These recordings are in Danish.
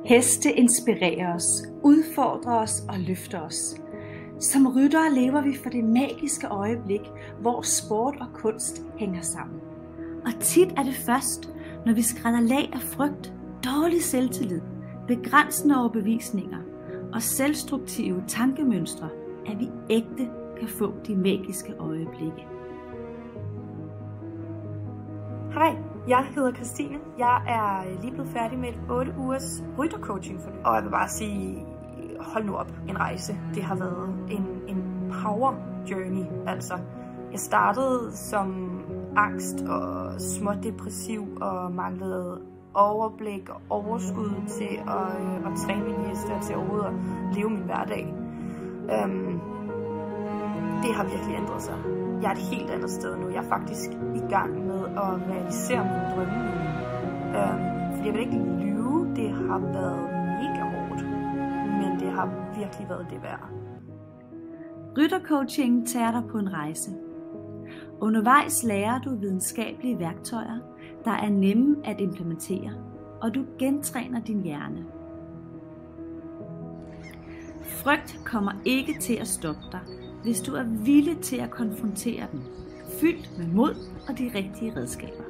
Heste inspirerer os, udfordrer os og løfter os. Som ryttere lever vi for det magiske øjeblik, hvor sport og kunst hænger sammen. Og tit er det først, når vi skræller lag af frygt, dårlig selvtillid, begrænsende overbevisninger og selvstruktive tankemønstre, at vi ægte kan få de magiske øjeblikke. Hej, jeg hedder Christine. Jeg er lige blevet færdig med et 8 ugers ryttercoaching-forløb. Og jeg vil bare sige, hold nu op, en rejse. Det har været en power journey, altså. Jeg startede som angst og smådepressiv og manglede overblik og overskud til at træne min heste og til overhovedet at leve min hverdag. Det har virkelig ændret sig. Jeg er et helt andet sted nu. Jeg er faktisk i gang med at realisere mine drømme nu. Fordi jeg vil ikke lyve, det har været mega hårdt. Men det har virkelig været det værd. Ryttercoachingen tager dig på en rejse. Undervejs lærer du videnskabelige værktøjer, der er nemme at implementere, og du gentræner din hjerne. Frygt kommer ikke til at stoppe dig, hvis du er villig til at konfrontere den, fyldt med mod og de rigtige redskaber.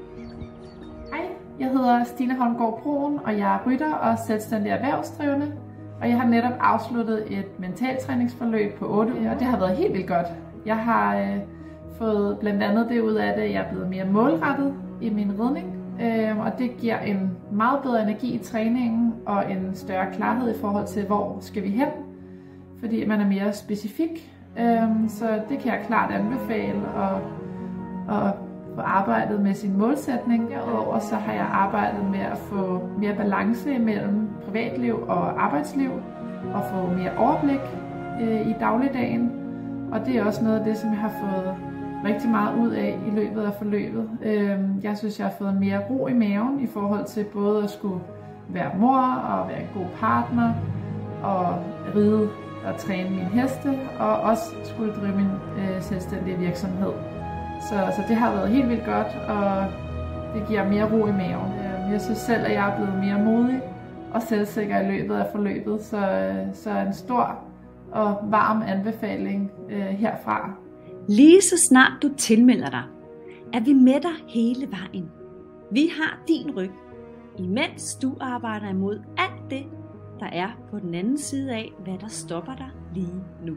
Hej, jeg hedder Stine Holmgaard Broen, og jeg er rytter og selvstændig erhvervsdrivende. Og jeg har netop afsluttet et mentaltræningsforløb på 8 uger, og det har været helt vildt godt. Jeg har fået blandt andet det ud af det, at jeg er blevet mere målrettet i min ridning. Og det giver en meget bedre energi i træningen og en større klarhed i forhold til, hvor skal vi hen. Fordi man er mere specifik. Så det kan jeg klart anbefale at få arbejdet med sin målsætning. Derudover så har jeg arbejdet med at få mere balance imellem privatliv og arbejdsliv og få mere overblik i dagligdagen. Og det er også noget af det, som jeg har fået rigtig meget ud af i løbet af forløbet. Jeg synes, jeg har fået mere ro i maven i forhold til både at skulle være mor og være en god partner og ride og træne mine heste, og også skulle drive min selvstændige virksomhed. Så det har været helt vildt godt, og det giver mere ro i maven. Jeg synes selv, at jeg er blevet mere modig og selvsikker i løbet af forløbet, så en stor og varm anbefaling herfra. Lige så snart du tilmelder dig, er vi med dig hele vejen. Vi har din ryg, imens du arbejder imod alt det, der er på den anden side af, hvad der stopper dig lige nu.